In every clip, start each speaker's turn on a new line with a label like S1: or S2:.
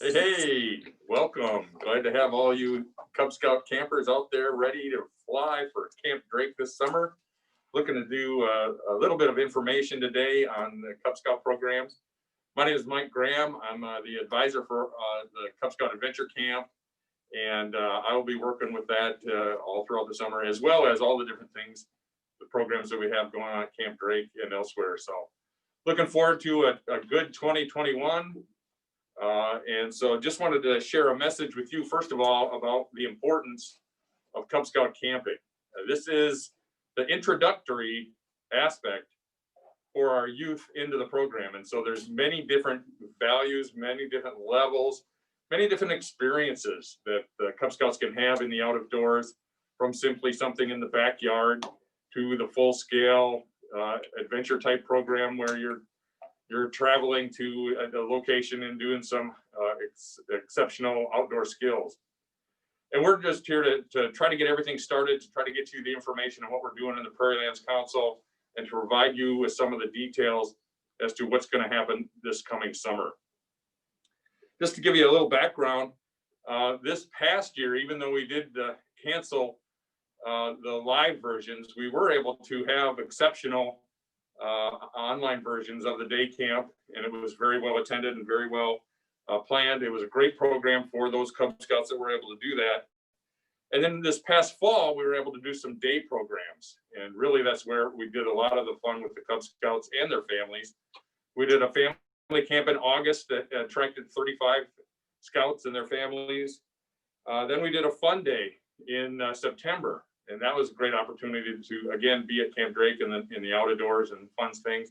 S1: Hey, hey, welcome. Glad to have all you Cub Scout campers out there ready to fly for Camp Drake this summer. Looking to do a little bit of information today on the Cub Scout programs. My name is Mike Graham. I'm the advisor for the Cub Scout Adventure Camp, and I will be working with that all throughout the summer, as well as all the different things, the programs that we have going on at Camp Drake and elsewhere. So looking forward to a good 2021. And so just wanted to share a message with you, first of all, about the importance of Cub Scout camping. This is the introductory aspect for our youth into the program. And so there's many different values, many different levels, many different experiences that the Cub Scouts can have in the out of doors, from simply something in the backyard to the full scale adventure type program where you're traveling to a location and doing some exceptional outdoor skills. And we're just here to try to get everything started, to try to get you the information on what we're doing in the Prairie Lands Council, and to provide you with some of the details as to what's going to happen this coming summer. Just to give you a little background, this past year, even though we did cancel the live versions, we were able to have exceptional online versions of the day camp, and it was very well attended and very well planned. It was a great program for those Cub Scouts that were able to do that. And then this past fall, we were able to do some day programs, and really that's where we did a lot of the fun with the Cub Scouts and their families. We did a family camp in August that attracted 35 Scouts and their families. Then we did a fun day in September. And that was a great opportunity to, again, be at Camp Drake in the outdoors and fun things.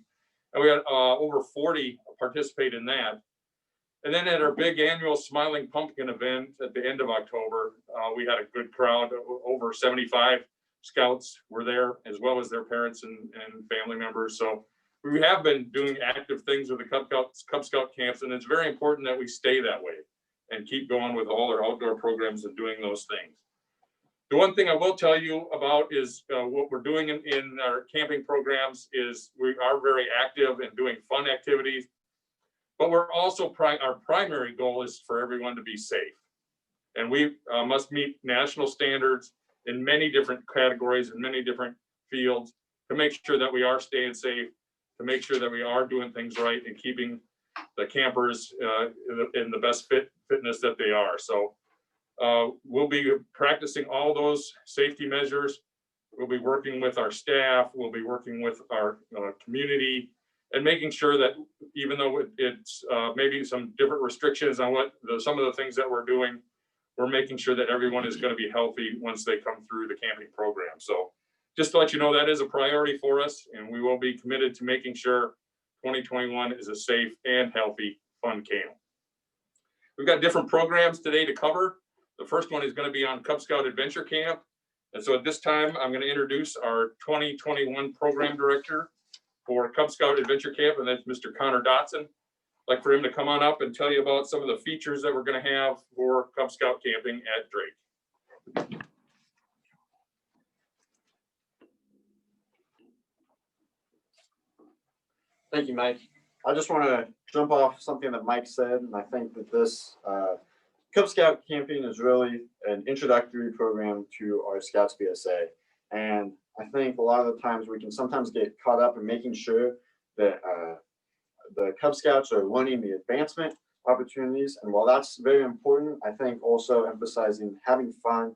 S1: And we had over 40 participate in that. And then at our big annual Smiling Pumpkin event at the end of October, we had a good crowd. Over 75 Scouts were there, as well as their parents and family members. So we have been doing active things with the Cub Scout camps, and it's very important that we stay that way and keep going with all our outdoor programs and doing those things. The one thing I will tell you about is what we're doing in our camping programs is we are very active in doing fun activities, but we're also, our primary goal is for everyone to be safe. And we must meet national standards in many different categories and many different fields to make sure that we are staying safe, to make sure that we are doing things right and keeping the campers in the best fitness that they are. So we'll be practicing all those safety measures. We'll be working with our staff. We'll be working with our community and making sure that even though it's maybe some different restrictions on some of the things that we're doing, we're making sure that everyone is going to be healthy once they come through the camping program. So just to let you know, that is a priority for us, and we will be committed to making sure 2021 is a safe and healthy, fun camp. We've got different programs today to cover. The first one is going to be on Cub Scout Adventure Camp. And so at this time, I'm going to introduce our 2021 program director for Cub Scout Adventure Camp, and that's Mr. Connor Dotson. I'd like for him to come on up and tell you about some of the features that we're going to have for Cub Scout camping at Drake.
S2: Thank you, Mike. I just want to jump off something that Mike said, and I think that this Cub Scout camping is really an introductory program to our Scouts BSA. And I think a lot of the times we can sometimes get caught up in making sure that the Cub Scouts are learning the advancement opportunities. And while that's very important, I think also emphasizing having fun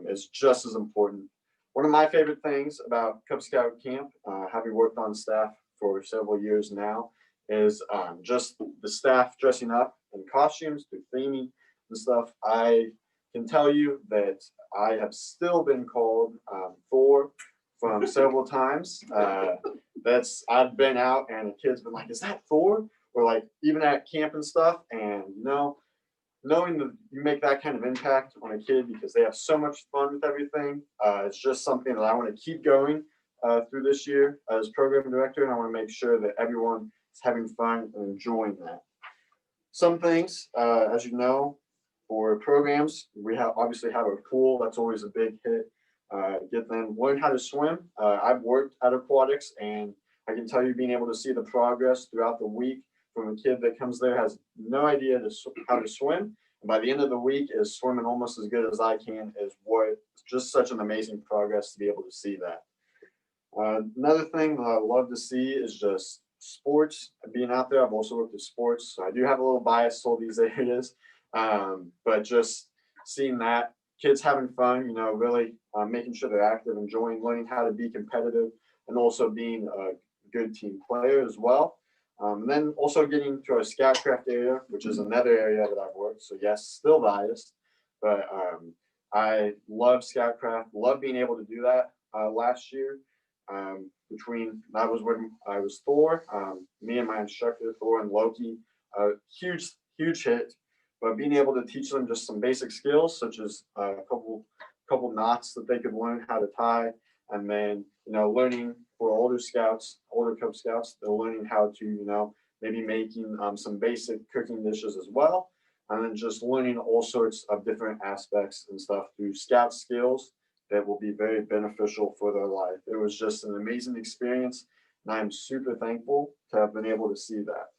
S2: is just as important. One of my favorite things about Cub Scout camp, having worked on staff for several years now, is just the staff dressing up in costumes, through theming and stuff. I can tell you that I have still been called Thor from several times. I've been out and the kids been like, "Is that Thor?" Or like even at camp and stuff. And knowing that you make that kind of impact on a kid because they have so much fun with everything, it's just something that I want to keep going through this year as program director, and I want to make sure that everyone is having fun and enjoying that. Some things, as you know, for programs, we obviously have a pool. That's always a big hit. Get them learn how to swim. I've worked at aquatics, and I can tell you being able to see the progress throughout the week from a kid that comes there, has no idea how to swim. And by the end of the week is swimming almost as good as I can, is what just such an amazing progress to be able to see that. Another thing that I love to see is just sports, being out there. I've also worked with sports, so I do have a little bias to all these areas. But just seeing that, kids having fun, really making sure they're active, enjoying, learning how to be competitive, and also being a good team player as well. And then also getting to our Scoutcraft area, which is another area that I've worked. So yes, still biased, but I love Scoutcraft, love being able to do that last year. That was when I was Thor, me and my instructor, Thor and Loki, huge hit. But being able to teach them just some basic skills, such as a couple knots that they could learn how to tie, and then learning for older scouts, older Cub Scouts, they're learning how to maybe making some basic cooking dishes as well, and then just learning all sorts of different aspects and stuff through Scout skills that will be very beneficial for their life. It was just an amazing experience, and I'm super thankful to have been able to see that.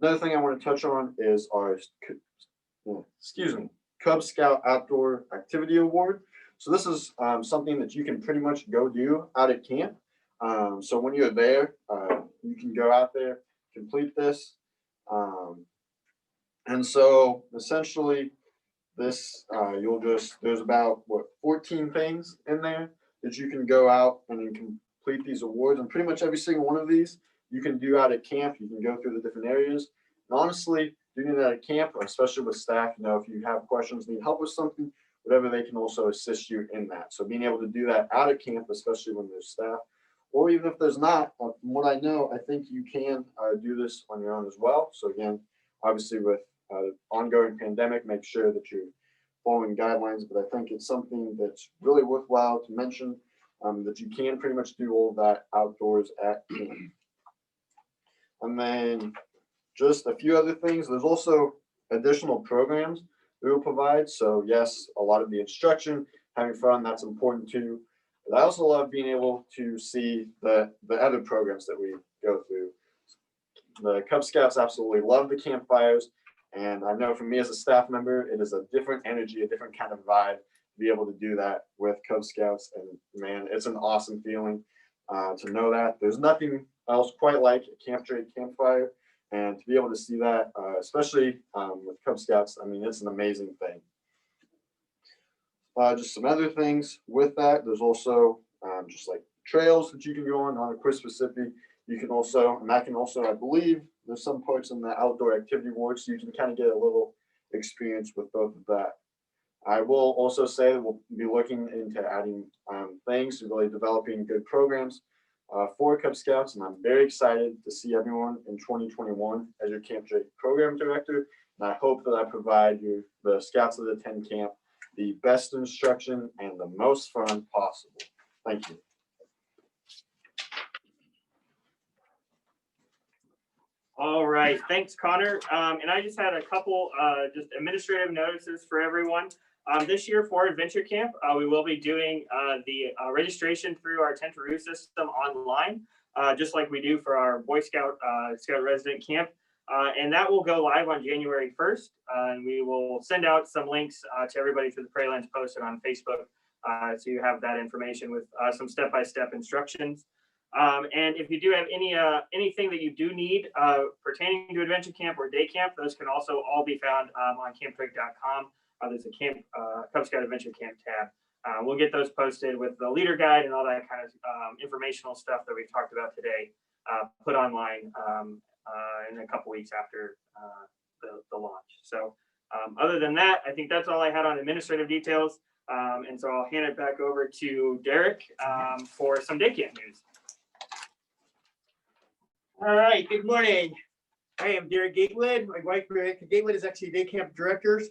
S2: Another thing I want to touch on is our, Cub Scout Outdoor Activity Award. So this is something that you can pretty much go do out at camp. So when you're there, you can go out there, complete this. And so essentially this, there's about 14 things in there that you can go out and then complete these awards. And pretty much every single one of these you can do out at camp. You can go through the different areas. And honestly, doing that at camp, especially with staff, if you have questions, need help with something, whatever, they can also assist you in that. So being able to do that out at camp, especially when there's staff, or even if there's not, from what I know, I think you can do this on your own as well. So again, obviously with ongoing pandemic, make sure that you're following guidelines, but I think it's something that's really worthwhile to mention, that you can pretty much do all of that outdoors at camp. And then just a few other things. There's also additional programs we will provide. So yes, a lot of the instruction, having fun, that's important too. But I also love being able to see the other programs that we go through. The Cub Scouts absolutely love the campfires. And I know for me as a staff member, it is a different energy, a different kind of vibe to be able to do that with Cub Scouts. And man, it's an awesome feeling to know that. There's nothing else quite like a Camp Drake campfire. And to be able to see that, especially with Cub Scouts, I mean, it's an amazing thing. Just some other things with that. There's also just like trails that you can go on Aquis Pacific. You can also, and that can also, I believe, there's some parts in the outdoor activity award, so you can kind of get a little experience with both of that. I will also say that we'll be looking into adding things, really developing good programs for Cub Scouts, and I'm very excited to see everyone in 2021 as your Camp Drake program director. And I hope that I provide you, the Scouts that attend camp, the best instruction and the most fun possible. Thank you.
S3: All right, thanks, Connor. And I just had a couple just administrative notices for everyone. This year for Adventure Camp, we will be doing the registration through our Tentaroo system online, just like we do for our Boy Scout Scout Resident Camp. And that will go live on January 1st. And we will send out some links to everybody through the Prairie Lands posted on Facebook. So you have that information with some step-by-step instructions. And if you do have anything that you do need pertaining to Adventure Camp or Day Camp, those can also all be found on campdrake.com. There's a Cub Scout Adventure Camp tab. We'll get those posted with the leader guide and all that kind of informational stuff that we've talked about today, put online in a couple weeks after the launch. So other than that, I think that's all I had on administrative details. And so I'll hand it back over to Derek for some day camp news.
S4: All right, good morning. I am Derek Gatewood. My wife, Rebecca Gatewood, is actually day camp directors.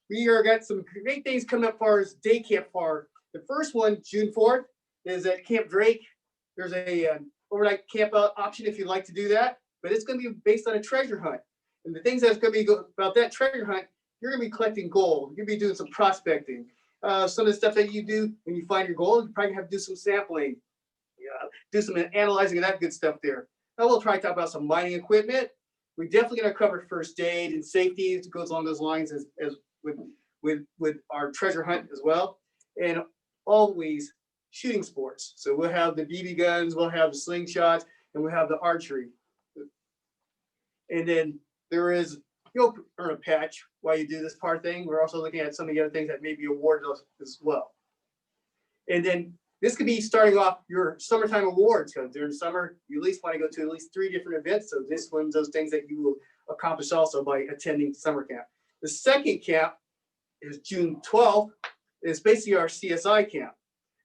S4: We are got some great things coming up for our day camp for. The first one, June 4th, is at Camp Drake. There's a overnight camp option if you'd like to do that, but it's going to be based on a treasure hunt. And the things that's going to be about that treasure hunt, you're going to be collecting gold. You're going to be doing some prospecting. Some of the stuff that you do when you find your gold, you probably have to do some sampling, do some analyzing of that good stuff there. I will try to talk about some mining equipment. We definitely gonna cover first aid and safety. It goes along those lines as with our treasure hunt as well. And always shooting sports. So we'll have the BB guns, we'll have the slingshots, and we'll have the archery. And then there is, you'll earn a patch while you do this part thing. We're also looking at some of the other things that may be awarded us as well. And then this could be starting off your summertime awards, because during the summer, you at least want to go to at least 3 different events. So this one's those things that you will accomplish also by attending summer camp. The second camp is June 12th. It's basically our CSI camp.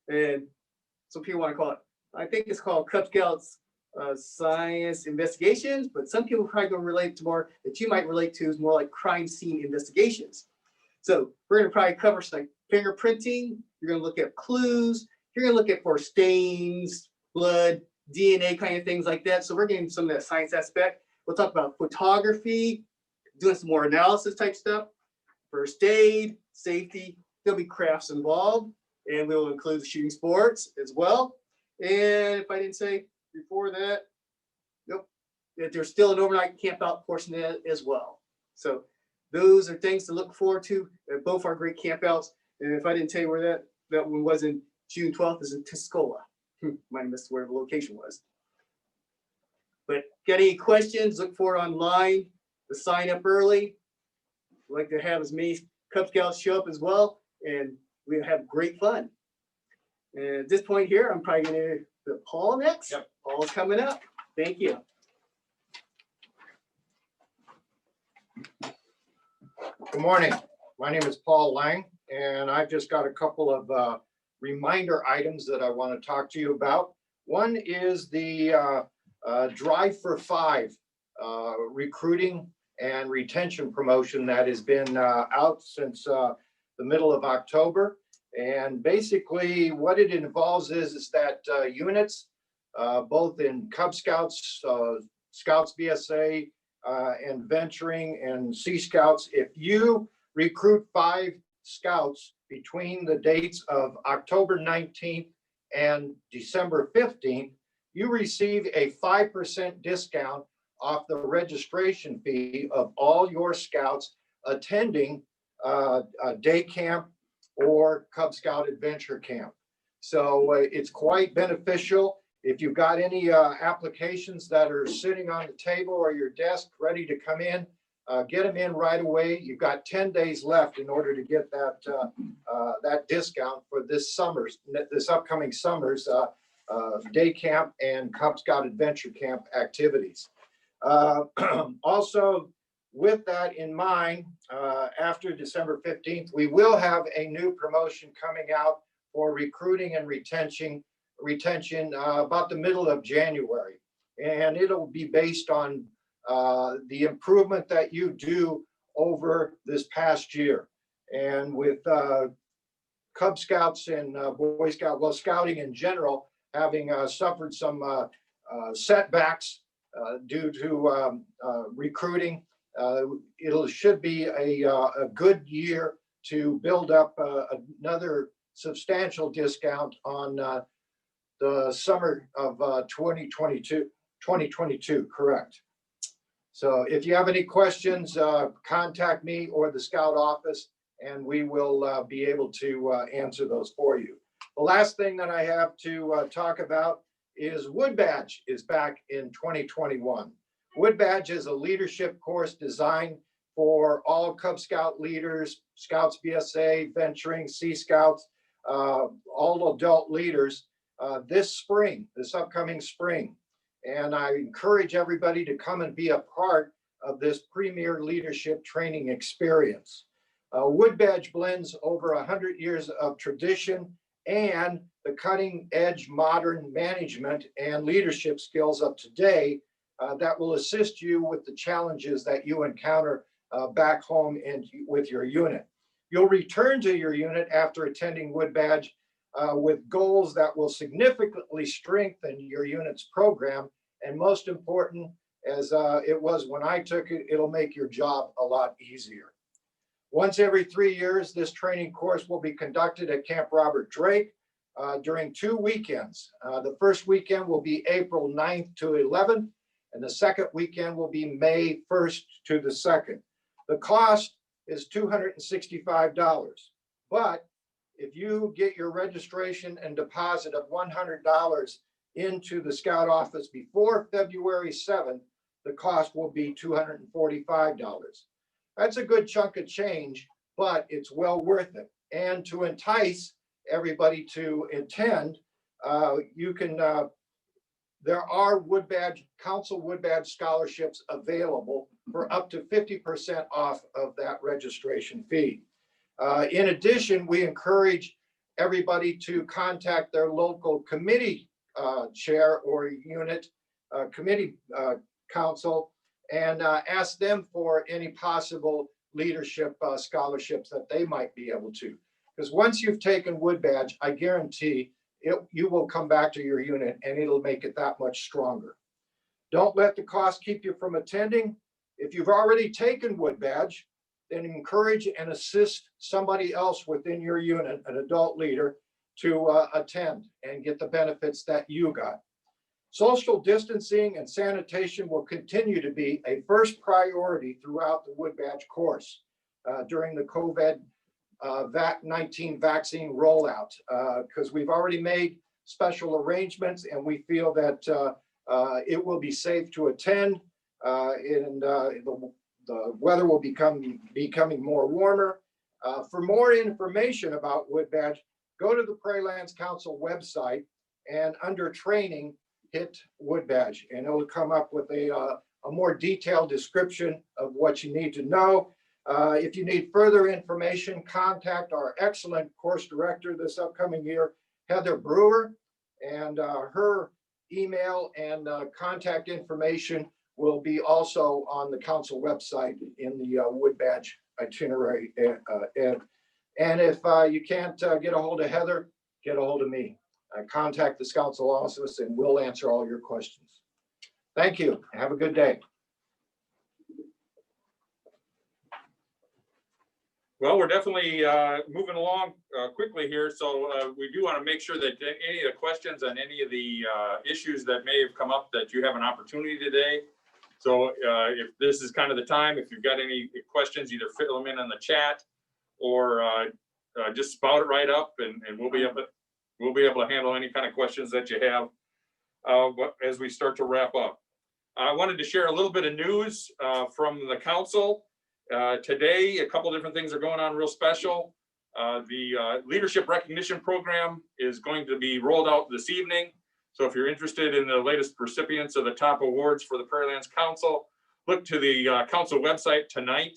S4: And some people want to call it, I think it's called Cub Scouts Science Investigations, but some people probably going to relate to more that you might relate to is more like crime scene investigations. So we're going to probably cover some fingerprinting. You're going to look at clues. You're going to look at for stains, blood, DNA kind of things like that. So we're getting some of that science aspect. We'll talk about photography, doing some more analysis type stuff, first aid, safety. There'll be crafts involved, and we'll include the shooting sports as well. And if I didn't say before that, nope, that there's still an overnight camp out portion of that as well. So those are things to look forward to at both our great camp outs. And if I didn't tell you where that one was in June 12th is in Tuscola. Might have missed where the location was. But got any questions, look for it online, to sign up early. We'd like to have as many Cub Scouts show up as well, and we have great fun. And at this point here, I'm probably gonna put Paul next.
S1: Yep.
S4: Paul's coming up. Thank you.
S5: Good morning. My name is Paul Lang, and I've just got a couple of reminder items that I want to talk to you about. One is the Drive for 5 recruiting and retention promotion that has been out since the middle of October. And basically what it involves is that units, both in Cub Scouts, Scouts BSA, and Venturing and Sea Scouts, if you recruit 5 scouts between the dates of October 19th and December 15th, you receive a 5% discount off the registration fee of all your scouts attending a day camp or Cub Scout adventure camp. So it's quite beneficial. If you've got any applications that are sitting on the table or your desk ready to come in, get them in right away. You've got 10 days left in order to get that discount for this upcoming summer's day camp and Cub Scout adventure camp activities. Also, with that in mind, after December 15th, we will have a new promotion coming out for recruiting and retention about the middle of January. And it'll be based on the improvement that you do over this past year. And with Cub Scouts and Boy Scout, well, scouting in general, having suffered some setbacks due to recruiting, it should be a good year to build up another substantial discount on the summer of 2022, correct. So if you have any questions, contact me or the Scout office, and we will be able to answer those for you. The last thing that I have to talk about is Wood Badge is back in 2021. Wood Badge is a leadership course designed for all Cub Scout leaders, Scouts BSA, Venturing, Sea Scouts, all adult leaders this upcoming spring. And I encourage everybody to come and be a part of this premier leadership training experience. Wood Badge blends over 100 years of tradition and the cutting edge modern management and leadership skills of today that will assist you with the challenges that you encounter back home and with your unit. You'll return to your unit after attending Wood Badge with goals that will significantly strengthen your unit's program. And most important, as it was when I took it, it'll make your job a lot easier. Once every 3 years, this training course will be conducted at Camp Robert Drake during 2 weekends. The first weekend will be April 9th to 11th, and the second weekend will be May 1st to the 2nd. The cost is $265, but if you get your registration and deposit of $100 into the Scout office before February 7th, the cost will be $245. That's a good chunk of change, but it's well worth it. And to entice everybody to attend, there are council Wood Badge scholarships available for up to 50% off of that registration fee. In addition, we encourage everybody to contact their local committee chair or unit, committee council, and ask them for any possible leadership scholarships that they might be able to. Because once you've taken Wood Badge, I guarantee you will come back to your unit and it'll make it that much stronger. Don't let the cost keep you from attending. If you've already taken Wood Badge, then encourage and assist somebody else within your unit, an adult leader, to attend and get the benefits that you got. Social distancing and sanitation will continue to be a first priority throughout the Wood Badge course during the COVID-19 vaccine rollout, because we've already made special arrangements and we feel that it will be safe to attend, and the weather will becoming more warmer. For more information about Wood Badge, go to the Prairie Lands Council website and under training, hit Wood Badge, and it'll come up with a more detailed description of what you need to know. If you need further information, contact our excellent course director this upcoming year, Heather Brewer, and her email and contact information will be also on the council website in the Wood Badge itinerary. And if you can't get a hold of Heather, get a hold of me. Contact the council office and we'll answer all your questions. Thank you. Have a good day.
S1: Well, we're definitely moving along quickly here, so we do want to make sure that any of the questions on any of the issues that may have come up, that you have an opportunity today. So if this is kind of the time, if you've got any questions, either fill them in on the chat or just spout it right up, and we'll be able to handle any kind of questions that you have as we start to wrap up. I wanted to share a little bit of news from the council. Today, a couple different things are going on real special. The Leadership Recognition Program is going to be rolled out this evening. So if you're interested in the latest recipients of the top awards for the Prairie Lands Council, look to the council website tonight.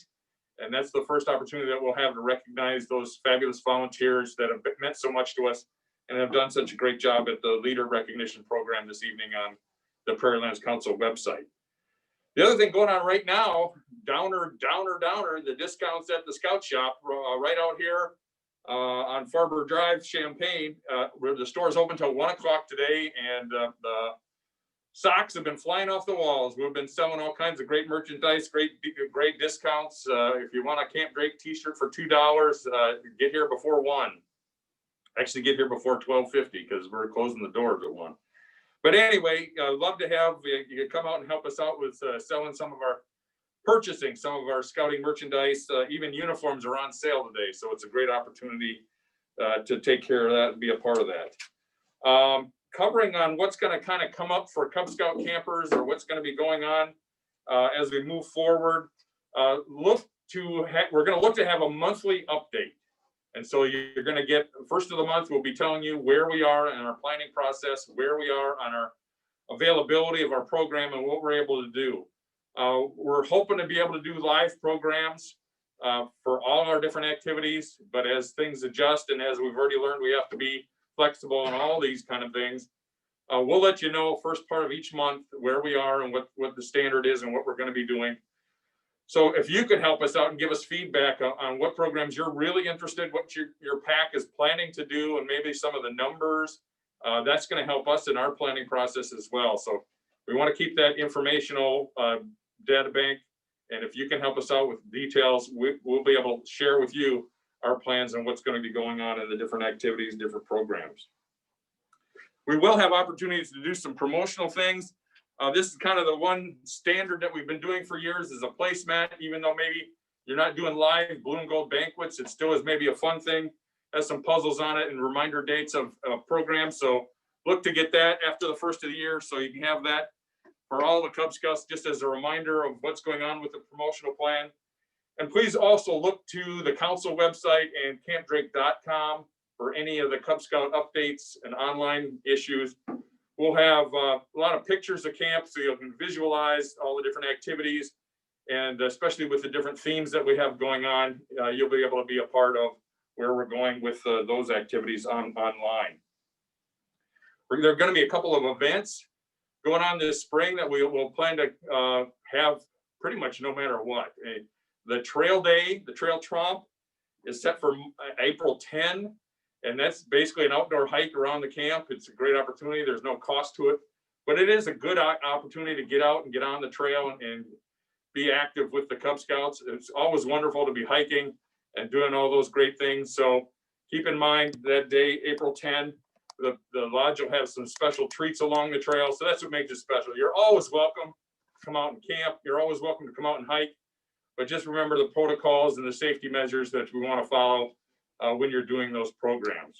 S1: And that's the first opportunity that we'll have to recognize those fabulous volunteers that have meant so much to us and have done such a great job at the Leader Recognition Program this evening on the Prairie Lands Council website. The other thing going on right now, downer, the discounts at the Scout Shop right out here on Farber Drive, Champaign, where the store is open till 1 o'clock today, and the socks have been flying off the walls. We've been selling all kinds of great merchandise, great discounts. If you want a Camp Drake t-shirt for $2, get here before 1. Actually, get here before 12:50 because we're closing the doors at 1. But anyway, I'd love to have you come out and help us out with selling purchasing some of our scouting merchandise. Even uniforms are on sale today, so it's a great opportunity to take care of that and be a part of that. Covering on what's going to kind of come up for Cub Scout campers, or what's going to be going on as we move forward. We're going to look to have a monthly update. And so you're going to get, first of the month, we'll be telling you where we are in our planning process, where we are on our availability of our program and what we're able to do. We're hoping to be able to do live programs for all our different activities, but as things adjust and as we've already learned, we have to be flexible in all these kind of things. We'll let you know first part of each month where we are and what the standard is and what we're going to be doing. So if you could help us out and give us feedback on what programs you're really interested, what your PAC is planning to do, and maybe some of the numbers, that's going to help us in our planning process as well. So we want to keep that informational data bank. And if you can help us out with details, we'll be able to share with you our plans and what's going to be going on in the different activities, different programs. We will have opportunities to do some promotional things. This is kind of the one standard that we've been doing for years is a placemat, even though maybe you're not doing live blue and gold banquets, it still is maybe a fun thing. Has some puzzles on it and reminder dates of programs. So look to get that after the first of the year so you can have that for all the Cub Scouts, just as a reminder of what's going on with the promotional plan. And please also look to the council website and campdrake.com for any of the Cub Scout updates and online issues. We'll have a lot of pictures of camp so you can visualize all the different activities. And especially with the different themes that we have going on, you'll be able to be a part of where we're going with those activities online. There are going to be a couple of events going on this spring that we will plan to have pretty much no matter what. The trail day, the trail tromp is set for April 10. And that's basically an outdoor hike around the camp. It's a great opportunity. There's no cost to it, but it is a good opportunity to get out and get on the trail and be active with the Cub Scouts. It's always wonderful to be hiking and doing all those great things. So keep in mind that day, April 10, the lodge will have some special treats along the trail. So that's what makes it special. You're always welcome to come out and camp. You're always welcome to come out and hike, but just remember the protocols and the safety measures that we want to follow when you're doing those programs.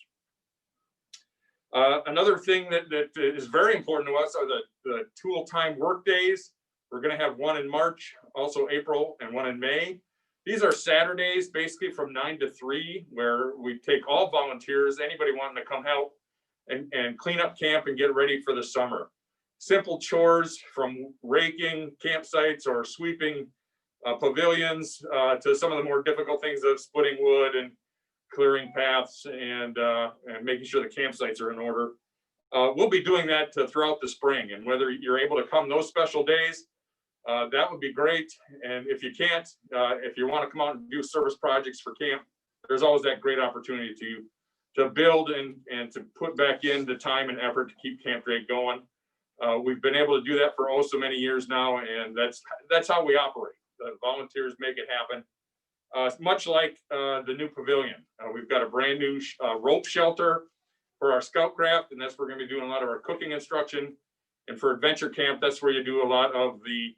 S1: Another thing that is very important to us are the tool time work days. We're going to have one in March, also April, and one in May. These are Saturdays, basically from 9 to 3, where we take all volunteers, anybody wanting to come help and clean up camp and get ready for the summer. Simple chores from raking campsites or sweeping pavilions to some of the more difficult things of splitting wood and clearing paths and making sure the campsites are in order. We'll be doing that throughout the spring, and whether you're able to come those special days, that would be great. And if you can't, if you want to come out and do service projects for camp, there's always that great opportunity to build and to put back in the time and effort to keep Camp Drake going. We've been able to do that for so many years now, and that's how we operate. The volunteers make it happen. Much like the new pavilion. We've got a brand new rope shelter for our scout craft, and that's where we're going to be doing a lot of our cooking instruction. And for adventure camp, that's where you do a lot of the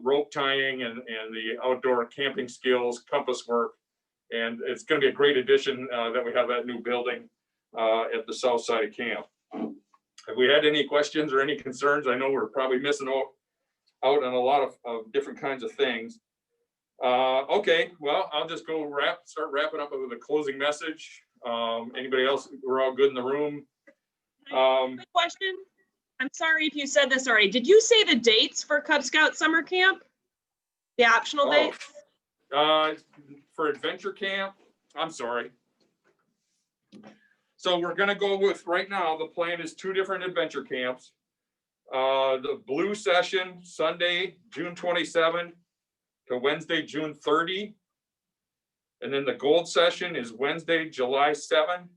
S1: rope tying and the outdoor camping skills, compass work. And it's going to be a great addition that we have that new building at the south side of camp. Have we had any questions or any concerns? I know we're probably missing out on a lot of different kinds of things. Okay, well, I'll just start wrapping up with a closing message. Anybody else? We're all good in the room.
S6: Quick question. I'm sorry if you said this already. Did you say the dates for Cub Scout summer camp? The optional dates?
S1: For adventure camp, I'm sorry. So we're gonna go with, right now, the plan is 2 different adventure camps. The blue session, Sunday, June 27 to Wednesday, June 30. And then the gold session is Wednesday, July 7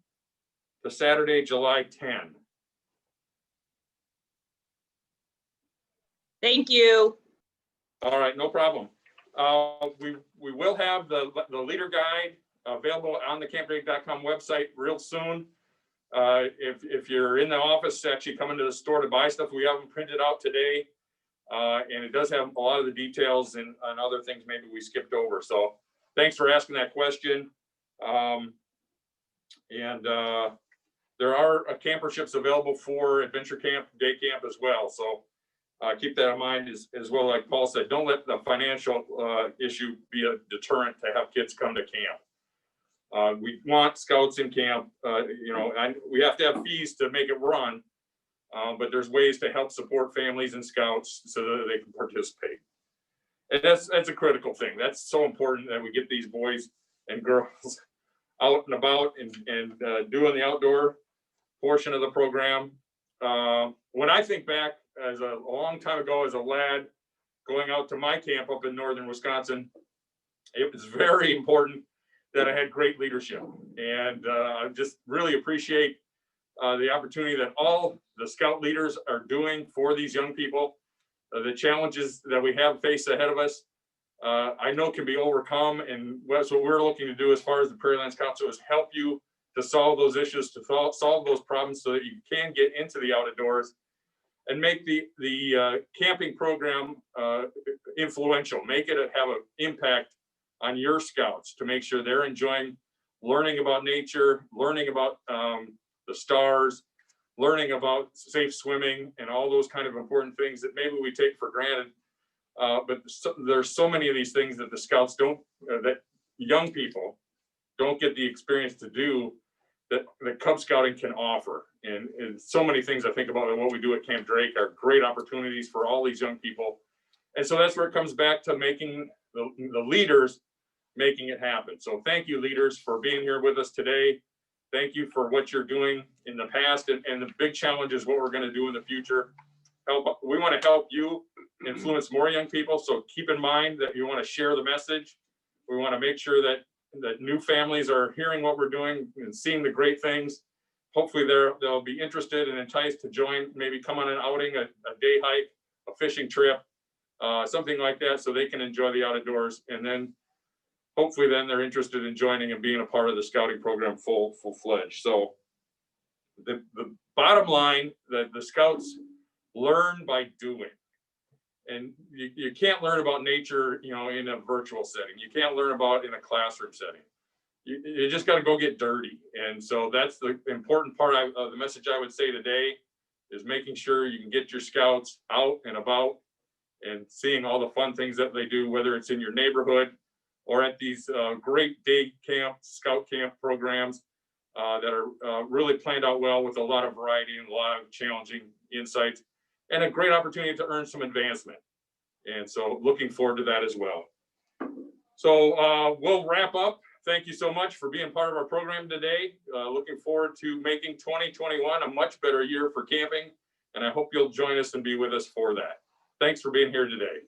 S1: to Saturday, July 10.
S6: Thank you.
S1: All right, no problem. We will have the leader guide available on the campdrake.com website real soon. If you're in the office, actually come into the store to buy stuff, we have them printed out today. And it does have a lot of the details and other things maybe we skipped over. So thanks for asking that question. There are camperships available for adventure camp, day camp as well. So keep that in mind as well. Like Paul said, don't let the financial issue be a deterrent to have kids come to camp. We want scouts in camp, and we have to have fees to make it run. But there's ways to help support families and scouts so that they can participate. And that's a critical thing. That's so important that we get these boys and girls out and about and doing the outdoor portion of the program. When I think back as a long time ago as a lad going out to my camp up in northern Wisconsin, it was very important that I had great leadership. And I just really appreciate the opportunity that all the scout leaders are doing for these young people. The challenges that we have faced ahead of us, I know can be overcome. And that's what we're looking to do as far as the Prairie Lands Council is help you to solve those issues, to solve those problems so that you can get into the outdoors. and make the camping program influential. Make it have an impact on your scouts to make sure they're enjoying learning about nature, learning about the stars, learning about safe swimming and all those kind of important things that maybe we take for granted. But there's so many of these things that the scouts don't, that young people don't get the experience to do that Cub Scouting can offer. And so many things I think about and what we do at Camp Drake are great opportunities for all these young people. And so that's where it comes back to making the leaders making it happen. So thank you, leaders, for being here with us today. Thank you for what you're doing in the past, and the big challenge is what we're going to do in the future. We want to help you influence more young people. So keep in mind that you want to share the message. We want to make sure that new families are hearing what we're doing and seeing the great things. Hopefully they'll be interested and enticed to join, maybe come on an outing, a day hike, a fishing trip, something like that, so they can enjoy the outdoors. And then hopefully then they're interested in joining and being a part of the scouting program full-fledged. So the bottom line, that the scouts learn by doing. And you can't learn about nature, in a virtual setting. You can't learn about it in a classroom setting. You just got to go get dirty. And so that's the important part of the message I would say today, is making sure you can get your scouts out and about and seeing all the fun things that they do, whether it's in your neighborhood or at these great day camp, scout camp programs that are really planned out well with a lot of variety and a lot of challenging insights, and a great opportunity to earn some advancement. And so looking forward to that as well. So we'll wrap up. Thank you so much for being part of our program today. Looking forward to making 2021 a much better year for camping. And I hope you'll join us and be with us for that. Thanks for being here today.